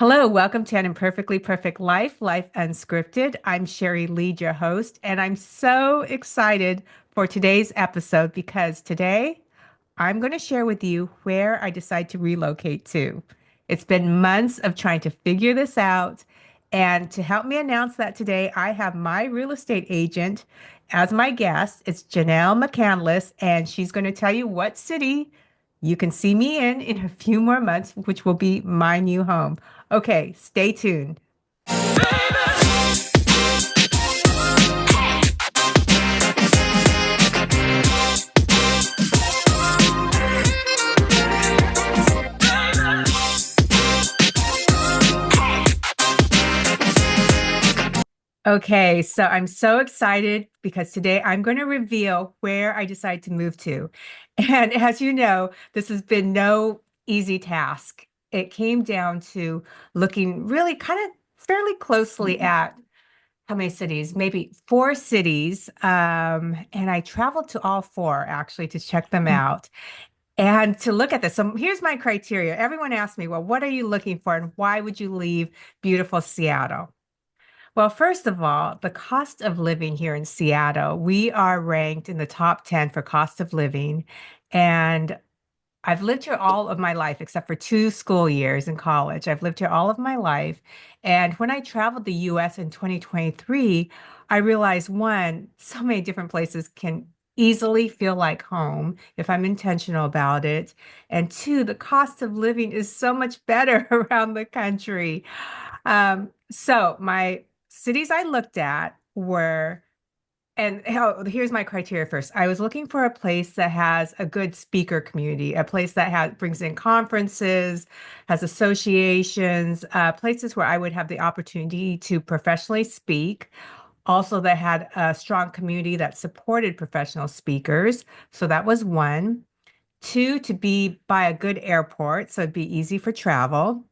Hello, welcome to An Imperfectly Perfect Life, Life Unscripted. I'm Shari Lead, your host, and I'm so excited for today's episode because today I'm going to share with you where I decide to relocate to. It's been months of trying to figure this out, and to help me announce that today, I have my real estate agent as my guest. It's Janelle McCandless, and she's going to tell you what city you can see me in a few more months, which will be my new home. Okay, stay tuned. Okay, so I'm so excited because today I'm going to reveal where I decide to move to. And as you know, this has been no easy task. It came down to looking really kind of fairly closely at how many cities? Maybe four cities. And I traveled to all four actually to check them out and to look at this. So here's my criteria. Everyone asks me, well, what are you looking for and why would you leave beautiful Seattle? Well, first of all, the cost of living here in Seattle, we are ranked in the top 10 for cost of living. And I've lived here all of my life, except for 2 school years in college. I've lived here all of my life. And when I traveled the US in 2023, I realized one, so many different places can easily feel like home if I'm intentional about it. And two, the cost of living is so much better around the country. So my cities I looked at were, and here's my criteria first. I was looking for a place that has a good speaker community, a place that brings in conferences, has associations, places where I would have the opportunity to professionally speak. Also, that had a strong community that supported professional speakers. So that was one. Two, to be by a good airport, so it'd be easy for travel.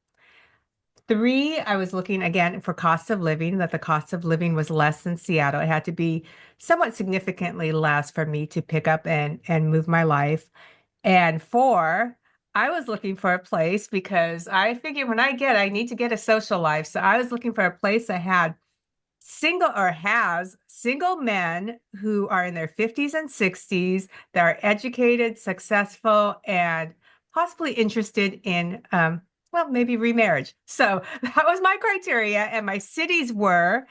Three, I was looking again for cost of living, that the cost of living was less than Seattle. It had to be somewhat significantly less for me to pick up and move my life. And four, I was looking for a place because I figured I need to get a social life. So I was looking for a place that had single or has single men who are in their 50s and 60s that are educated, successful, and possibly interested in, well, maybe remarriage. So that was my criteria. And my cities were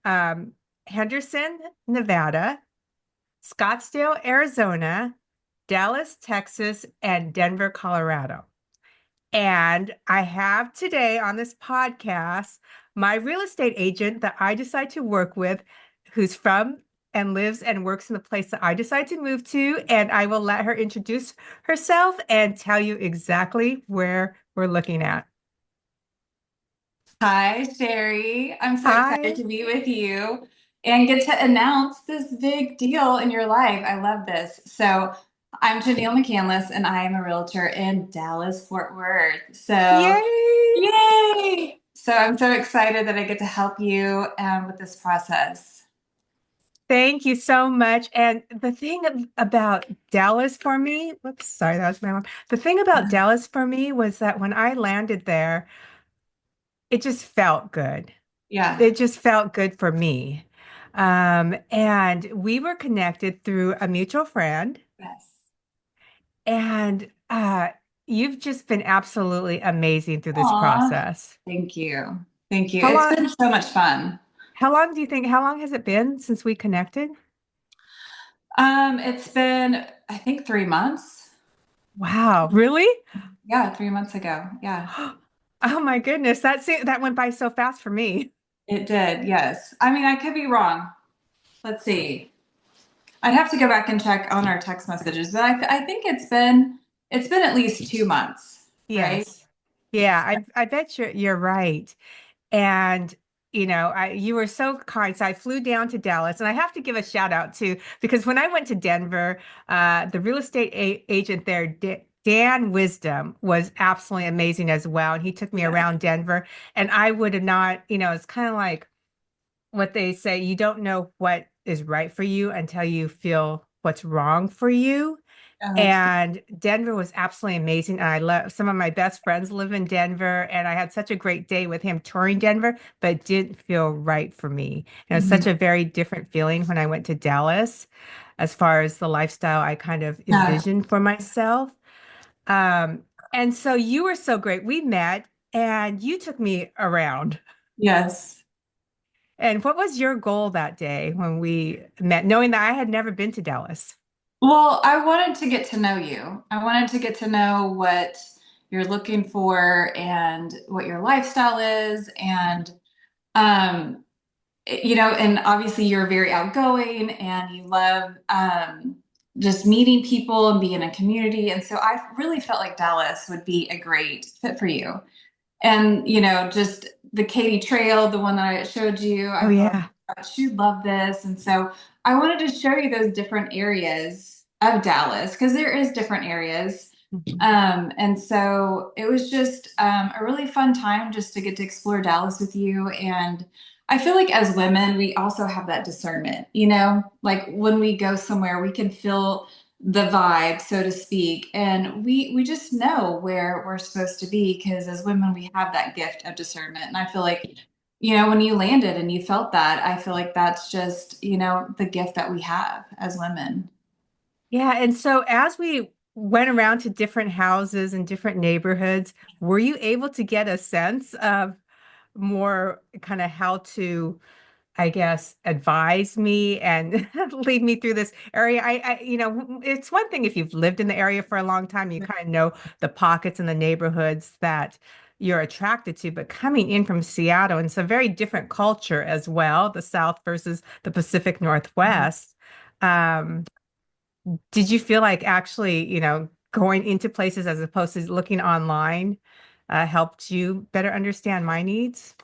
um, Henderson, Nevada, Scottsdale, Arizona, Dallas, Texas, and Denver, Colorado. And I have today on this podcast my real estate agent that I decide to work with, who's from and lives and works in the place that I decide to move to. And I will let her introduce herself and tell you exactly where we're looking at. Hi, Sherry. I'm so excited Hi. to be with you and get to announce this big deal in your life. I love this. So, I'm Janelle McCandless, and I am a realtor in Dallas, Fort Worth. So, Yay. yay! So, I'm so excited that I get to help you with this process. Thank you so much. And the thing about Dallas for me, whoops, sorry, that was my mom. The thing about Dallas for me was that when I landed there, it just felt good. Yeah. It just felt good for me. And we were connected through a mutual friend. Yes. And you've just been absolutely amazing through this Aw. process. Thank you. Thank you. How It's long, been so much fun. how long has it been since we connected? It's been, I think, 3 months. Wow, really? Yeah, 3 months ago. Yeah. Oh my goodness, that went by so fast for me. It did, yes. I mean, I could be wrong. Let's see. I'd have to go back and check on our text messages, but I think it's been at least 2 months, right? Yes. Yeah, I bet you're right. And you were so kind. So I flew down to Dallas, and I have to give a shout out too, because when I went to Denver, the real estate agent there, Dan Wisdom, was absolutely amazing as well. And he took me Yeah. around Denver, and I would have not, it's kind of like what they say, you don't know what is right for you until you feel what's wrong for you. Oh, that's good. And Denver was absolutely amazing. And I love some of my best friends live in Denver, and I had such a great day with him touring Denver, but it didn't feel right for me. And it was such Mhm. a very different feeling when I went to Dallas, as far as the lifestyle I kind of Yeah. envisioned for myself. Um, and so you were so great. We met and you took me around. Yes. And what was your goal that day when we met, knowing that I had never been to Dallas? Well, I wanted to get to know you. I wanted to get to know what you're looking for and what your lifestyle is. And, um, and obviously you're very outgoing and you love just meeting people and being in a community. And so I really felt like Dallas would be a great fit for you. And, just the Katy Trail, the one that I showed you, Oh, I thought yeah. she'd love this. And so I wanted to show you those different areas of Dallas because there is different areas. And so it was just a really fun time just to get to explore Dallas with you. And I feel like as women, we also have that discernment, like when we go somewhere, we can feel the vibe, so to speak, and we just know where we're supposed to be because as women, we have that gift of discernment. And I feel like, when you landed and you felt that, I feel like that's just, the gift that we have as women. Yeah. And so as we went around to different houses and different neighborhoods, were you able to get a sense of more kind of how to, I guess, advise me and lead me through this area? It's one thing if you've lived in the area for a long time, you kind of know the pockets and the neighborhoods that you're attracted to, but coming in from Seattle, and it's a very different culture as well, the South versus the Pacific Northwest. Um, did you feel like actually, going into places as opposed to looking online, helped you better understand my needs?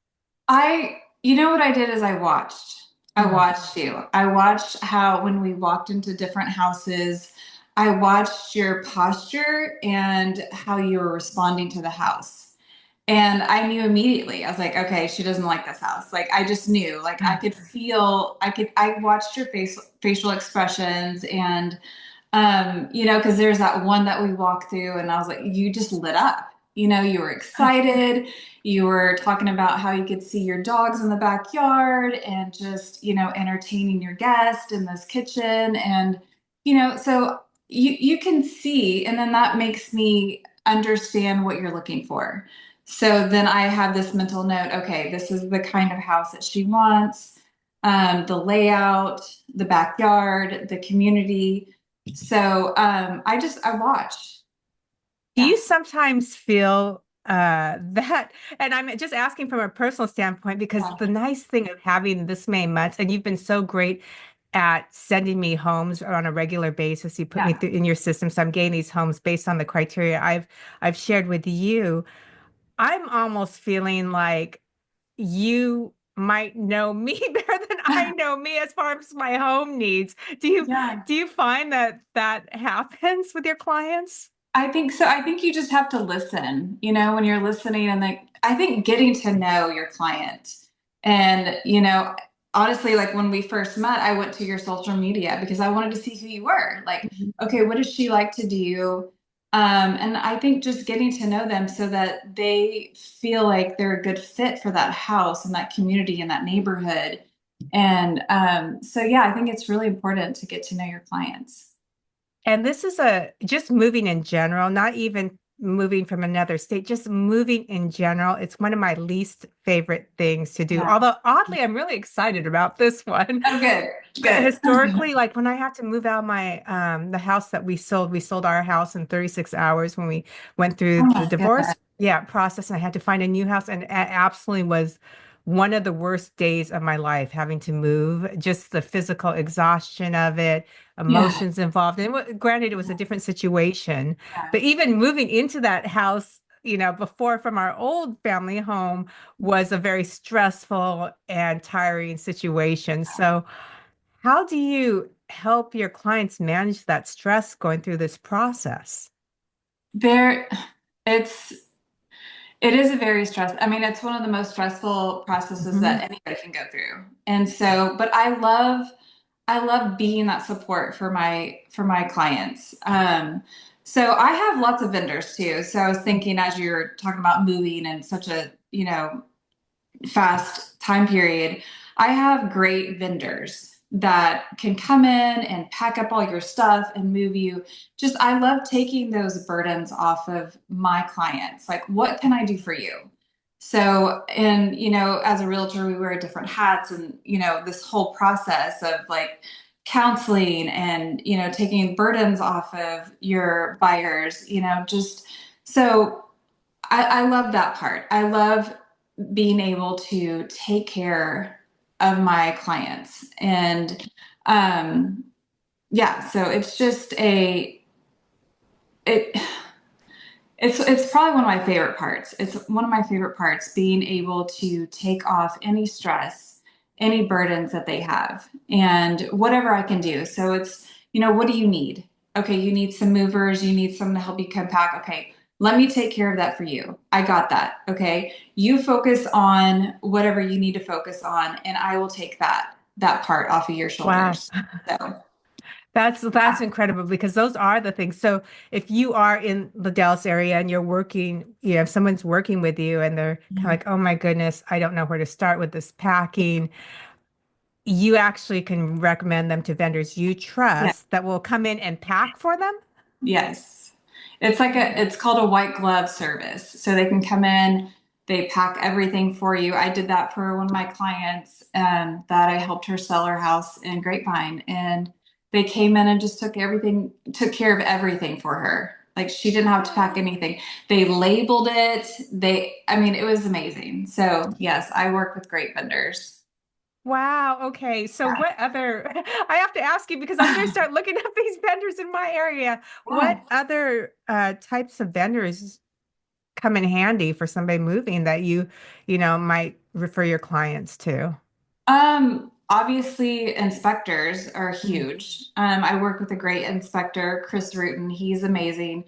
You know what I did is I watched. I Mm. watched you. I watched how when we walked into different houses, I watched your posture and how you were responding to the house. And I knew immediately. I was like, okay, she doesn't like this house. Like I just knew. Like I could feel, I watched your facial expressions and because there's that one that we walked through and I was like, you just lit up. You were excited. You were talking about how you could see your dogs in the backyard and just, entertaining your guest in this kitchen. And, so you can see, and then that makes me understand what you're looking for. So then I have this mental note, okay, this is the kind of house that she wants, the layout, the backyard, the community. So I watch. Do Yeah. you sometimes feel that, and I'm just asking from a personal standpoint, because the Yeah. nice thing of having this many months, and you've been so great at sending me homes on a regular basis. You put me Yeah. through in your system, so I'm getting these homes based on the criteria I've shared with you. I'm almost feeling like you might know me better than I know me as far as my home needs. Do you Yeah. do you find that that happens with your clients? I think so. I think you just have to listen, when you're listening and like I think getting to know your client and, honestly, like when we first met, I went to your social media because I wanted to see who you were. Like, Mhm. okay, what does she like to do? And I think just getting to know them so that they feel like they're a good fit for that house and that community and that neighborhood. And so, yeah, I think it's really important to get to know your clients. And this is a just moving in general, not even moving from another state, just moving in general. It's one of my least favorite things to do. Yeah. Although oddly, I'm really excited about this one. Oh, good. But Good. historically, like when I had to move out my the house that we sold our house in 36 hours when we went Oh through the my goodness. divorce, yeah, process, and I had to find a new house, and it absolutely was one of the worst days of my life having to move, just the physical exhaustion of it, Yeah. emotions involved. And granted, it was a different situation, Yeah. but even moving into that house, before from our old family home was a very stressful and tiring situation. So, how do you help your clients manage that stress going through this process? There, it's it is a very stress. I mean, it's one of the most stressful processes Mhm. that anybody can go through. And so, but I love I love being that support for my clients. So I have lots of vendors too. So I was thinking as you're talking about moving and such a, fast time period, I have great vendors that can come in and pack up all your stuff and move you. Just, I love taking those burdens off of my clients. Like, what can I do for you? So, and, as a realtor, we wear different hats and, this whole process of like counseling and, taking burdens off of your buyers, just so I love that part. I love being able to take care of my clients. And um, yeah, so it's just it it's probably one of my favorite parts. It's one of my favorite parts being able to take off any stress, any burdens that they have, and whatever I can do. So it's, what do you need? Okay, you need some movers, you need someone to help you come pack. Okay, let me take care of that for you. I got that. Okay, you focus on whatever you need to focus on, and I will take that part off of your Wow. shoulders. So That's incredible because those are the things. So if you are in the Dallas area and you're working, if someone's working with you and they're kind of like, oh my goodness, I don't know where to start with this packing, you actually can recommend them to vendors you yeah. trust that will come in and pack for them. Yes. It's called a white glove service. So they can come in, they pack everything for you. I did that for one of my clients, that I helped her sell her house in Grapevine. And they came in and just took care of everything for her. Like she didn't have to pack anything. They labeled it. I mean, it was amazing. So yes, I work with great vendors. Wow. Okay. So what other, I have to ask you because I'm going to start looking up these vendors in my area. Yeah. What other types of vendors come in handy for somebody moving that you might refer your clients to? Obviously inspectors are Mm, huge. I work with a great inspector, Chris Rutan. He's amazing.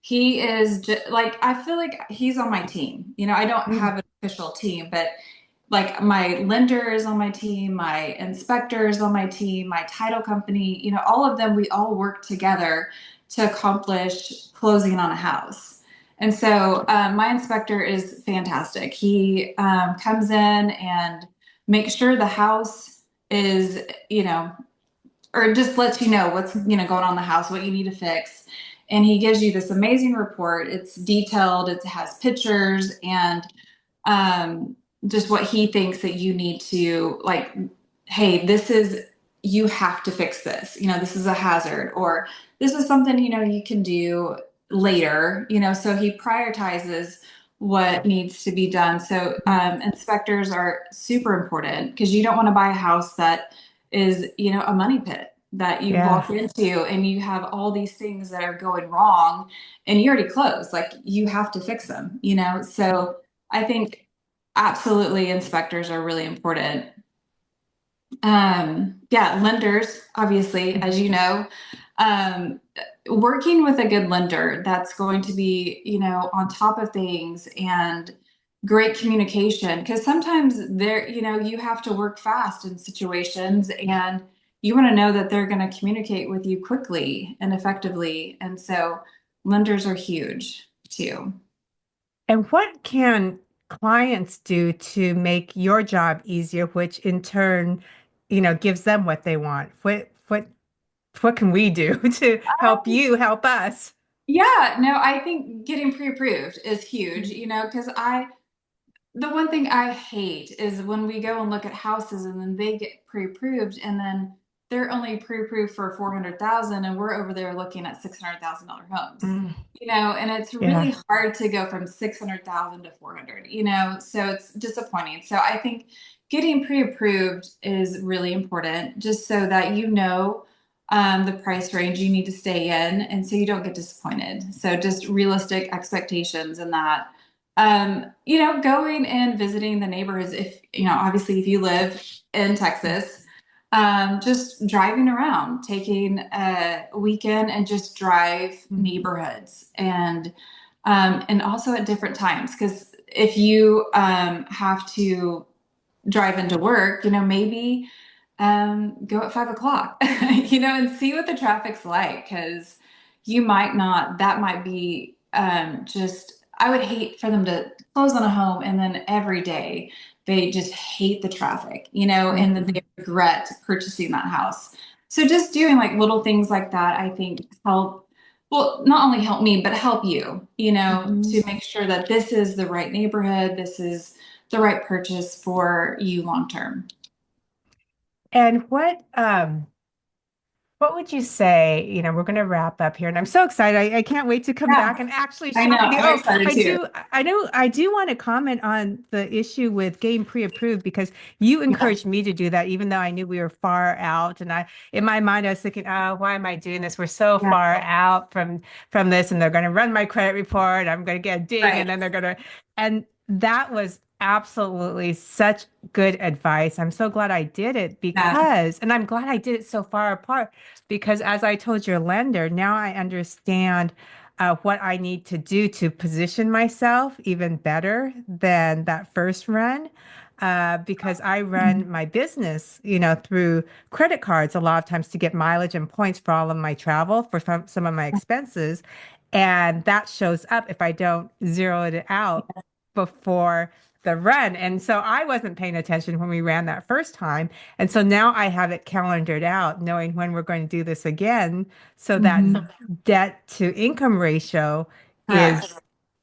He is just like, I feel like he's on my team. I don't mm. have an official team, but like my lender is on my team, my inspector is on my team, my title company, all of them, we all work together to accomplish closing on a house. And so my inspector is fantastic. He comes in and makes sure the house is, or just lets you know what's, going on in the house, what you need to fix. And he gives you this amazing report. It's detailed, it has pictures and um, just what he thinks that you need to like, hey, you have to fix this. This is a hazard, or this is something, you can do later, so he prioritizes what needs to be done. So inspectors are super important because you don't want to buy a house that is, a money pit that you Yeah. walk into and you have all these things that are going wrong and you already closed. Like you have to fix them, So I think absolutely inspectors are really important. Yeah, lenders, obviously, as you know, um, working with a good lender that's going to be, on top of things and great communication. Because sometimes you have to work fast in situations and you want to know that they're going to communicate with you quickly and effectively. And so lenders are huge too. And what can clients do to make your job easier, which in turn, gives them what they want? What can we do to help you help us? Yeah, no, I think getting pre-approved is huge, because the one thing I hate is when we go and look at houses and then they get pre-approved and then they're only pre-approved for 400,000 and we're over there looking at $600,000 homes. Mm, And it's yeah. really hard to go from 600,000 to 400, so it's disappointing. So I think getting pre-approved is really important just so that the price range you need to stay in and so you don't get disappointed. So just realistic expectations in that going and visiting the neighborhoods, if, obviously if you live in Texas, just driving around, taking a weekend and just drive Mm. neighborhoods and also at different times. Because if you have to drive into work, maybe Go at 5 o'clock, and see what the traffic's like, because you might not, that might be just, I would hate for them to close on a home and then every day they just hate the traffic, and then Mhm. they regret purchasing that house. So just doing like little things like that, I think help, well, not only help me, but help you, Mhm. to make sure that this is the right neighborhood, this is the right purchase for you long term. And what would you say? We're going to wrap up here, and I'm so excited. I can't wait to come Yeah. back and actually I show know. you. I'm Oh, excited I too. do. I know. I do want to comment on the issue with getting pre-approved because you Yeah. encouraged me to do that, even though I knew we were far out. And in my mind, I was thinking, oh, why am I doing this? We're so Yeah. far out from this, and they're going to run my credit report. I'm going to get a ding, Right. and then they're going to. And that was absolutely such good advice. I'm so glad I did it Yeah. and I'm glad I did it so far apart because as I told your lender, now I understand what I need to do to position myself even better than that first run. Because I run my business, through credit cards a lot of times to get mileage and points for all of my travel, for some of my expenses. And that shows up if I don't zero it out before the run. And so I wasn't paying attention when we ran that first time. And so now I have it calendared out, knowing when we're going to do this again. So that Hmm. debt to income ratio Correct. is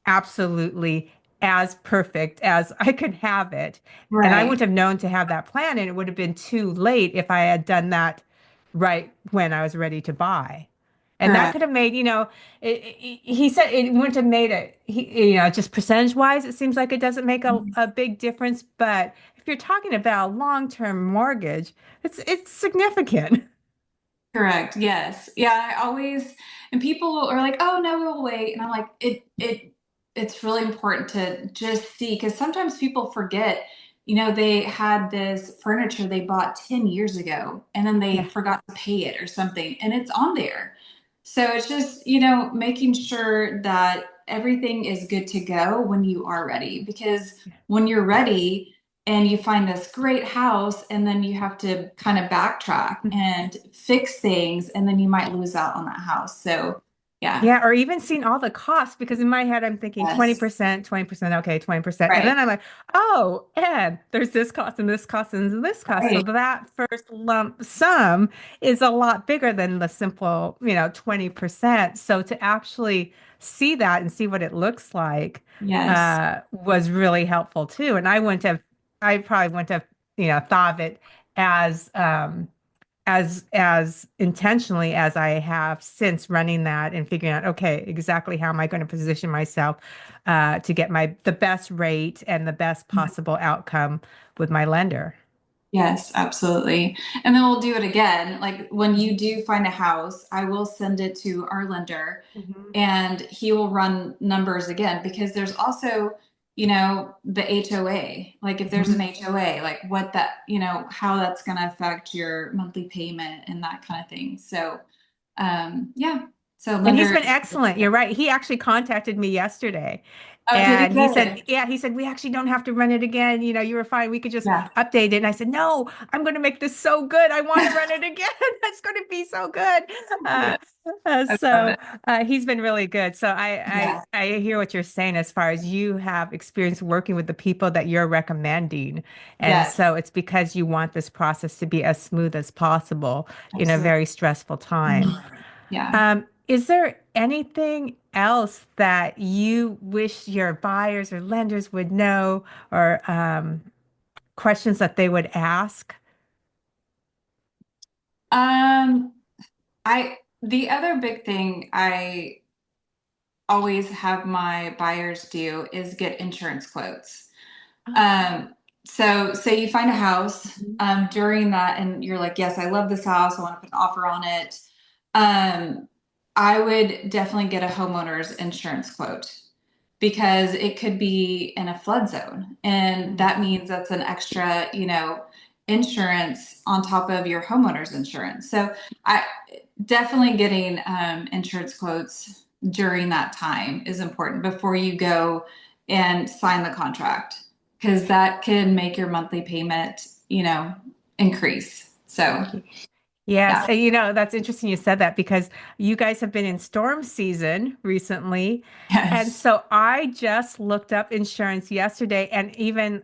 absolutely as perfect as I could have it. And I wouldn't Right. have known to have that plan, and it would have been too late if I had done that right when I was ready to buy. And that could Correct. have made, he said it wouldn't have made just percentage wise, it seems like it doesn't make a big difference. But if you're talking about long-term mortgage, it's significant. Correct. Yes. Yeah. I always, and people are like, "Oh no, we'll wait," and I'm like, it's really important to just see, because sometimes people forget. They had this furniture they bought 10 years ago, and then they Yeah. forgot to pay it or something, and it's on there. So it's just, making sure that everything is good to go when you are ready, because when you're ready and you find this great house and then you have to kind of backtrack and fix things, and then you might lose out on that house. So yeah. Yeah, or even seeing all the costs because in my head I'm thinking Yes. 20%, 20%, okay, 20%. And Right. then I'm like, oh, and there's this cost and this cost and this cost. So Right. that first lump sum is a lot bigger than the simple, 20%. So to actually see that and see what it looks like Yes. was really helpful too. And I probably wouldn't have, thought of it as as intentionally as I have since running that and figuring out, okay, exactly how am I going to position myself to get the best rate and the best possible outcome with my lender. Yes, absolutely. And then we'll do it again. Like when you Mhm. do find a house, I will send it to our lender Mhm. and he will run numbers again, because there's also, the HOA. Like if there's an Mhm. HOA, like what that, how that's going to affect your monthly payment and that kind of thing. So, yeah. So And he's lender. been excellent. You're right. He actually contacted me yesterday. Oh, did he And he said, good? yeah, he said, we actually don't have to run it again. You were fine. We could just Yeah. update it. And I said, no, I'm going to make this so good. I want to run it again. It's going to be so good. Uh, Yeah. I love it. he's been really good. So Yeah. I hear what you're saying as far as you have experience working with the people that you're recommending. And so Yes. it's because you want this process to be as smooth as possible in a Absolutely. very stressful time. Yeah. Is there anything else that you wish your buyers or lenders would know or questions that they would ask? Um, the other big thing I always have my buyers do is get insurance quotes. Um, so say you find a house Mhm. during that and you're like, yes, I love this house. I want to put an offer on it. Um, I would definitely get a homeowner's insurance quote, because it could be in a flood zone. And Mhm. that means that's an extra, insurance on top of your homeowner's insurance. So I definitely getting insurance quotes during that time is important before you go and sign the contract, because that can make your monthly payment, increase. So, Thank you. Yes, yeah. and that's interesting you said that because you guys have been in storm season recently. And Yes. so I just looked up insurance yesterday and even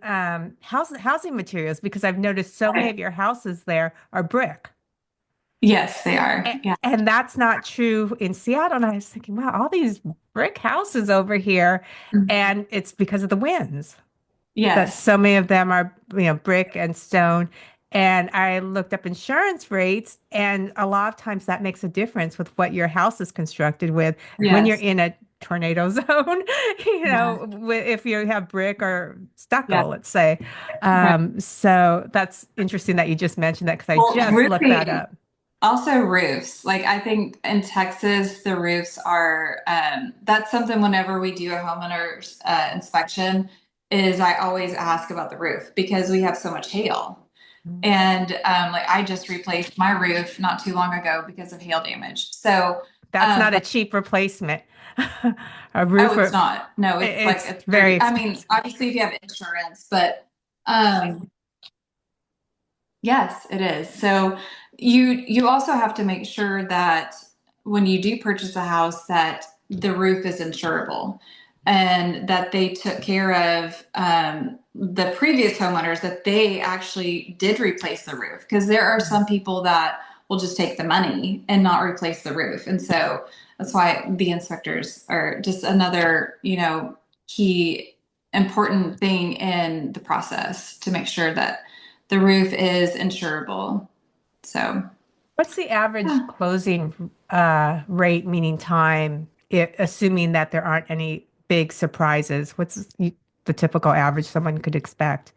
housing materials because I've noticed so many Right. of your houses there are brick. Yes, they are. A- Yeah. And that's not true in Seattle. And I was thinking, wow, all these brick houses over here. Mhm. And it's because of the winds that Yes. so many of them are, brick and stone. And I looked up insurance rates, and a lot of times that makes a difference with what your house is constructed with when you're Yes. in a tornado zone, Yeah. if you have brick or Yeah. stucco, let's say. Right. So that's interesting that you just mentioned that because I Well, just looked that roofing, up. also roofs. Like I think in Texas, the roofs are that's something whenever we do a homeowner's inspection, is I always ask about the roof because we have so much hail. And like I just replaced my roof not too long ago because of hail damage. So That's not a but cheap replacement. A oh, it's roofer, not. No, it's like it's a very 30. I mean, expensive. obviously if you have insurance, but um yes, it is. So you also have to make sure that when you do purchase a house that the roof is insurable and that they took care of the previous homeowners that they actually did replace the roof because there are some people that will just take the money and not replace the roof. And so that's why the inspectors are just another, key important thing in the process to make sure that the roof is insurable. So, What's the average yeah. closing rate, meaning time, assuming that there aren't any big surprises? The typical average someone could expect?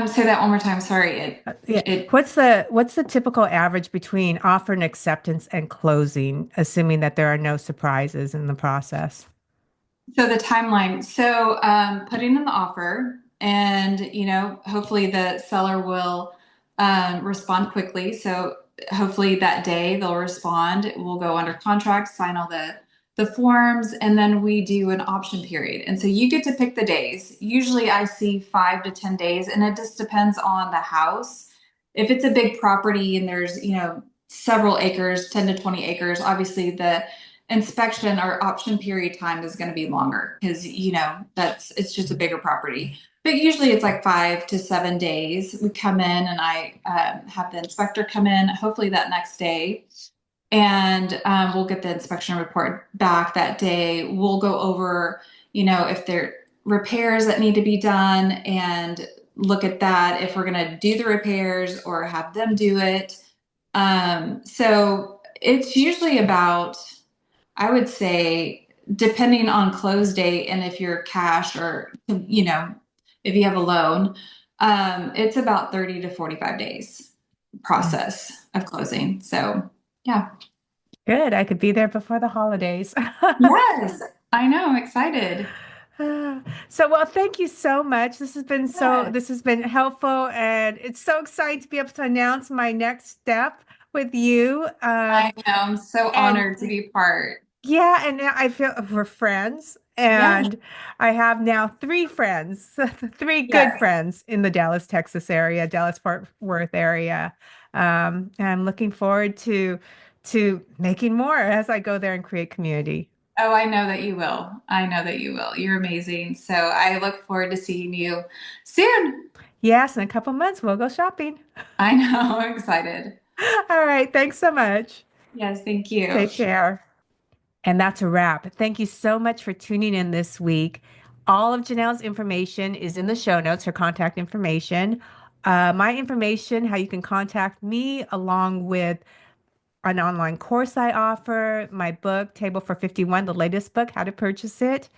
Say that one more time. Sorry. Yeah. It, What's the typical average between offer and acceptance and closing, assuming that there are no surprises in the process? so the timeline. So, putting in the offer and, hopefully the seller will, respond quickly. So hopefully that day they'll respond. We'll go under contract, sign all the forms, and then we do an option period. And so you get to pick the days. Usually I see 5 to 10 days, and it just depends on the house. If it's a big property and there's, several acres, 10 to 20 acres, obviously the inspection or option period time is going to be longer because that's it's just a bigger property, but usually it's like 5 to 7 days. We come in and I have the inspector come in hopefully that next day, and we'll get the inspection report back that day. We'll go over if there are repairs that need to be done and look at that, if we're going to do the repairs or have them do it. So it's usually about, I would say, depending on close date and if you're cash or, if you have a loan, it's about 30 to 45 days Mm. process of closing. So, yeah. Good. I could be there before the holidays. Yes, I know. I'm excited. So, well, thank you so much. Yes. This has been helpful, and it's so exciting to be able to announce my next step with you. I know. I'm so And honored to be part. yeah, and now I feel we're friends, Yes. and I have now three friends, three good Yes. friends in the Dallas, Texas area, Dallas Fort Worth area. And I'm looking forward to making more as I go there and create community. Oh, I know that you will. I know that you will. You're amazing. So I look forward to seeing you soon. Yes, in a couple months we'll go shopping. I know. I'm excited. All right, thanks so much. Yes. Thank you. Take care. And that's a wrap. Thank you so much for tuning in this week. All of Janelle's information is in the show notes, her contact information. My information, how you can contact me, along with an online course I offer, my book, Table for 51, the latest book, how to purchase it.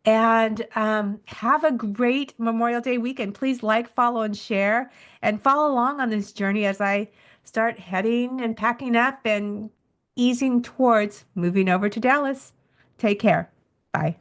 And have a great Memorial Day weekend. Please like, follow, and share, and follow along on this journey as I start heading and packing up and easing towards moving over to Dallas. Take care. Bye.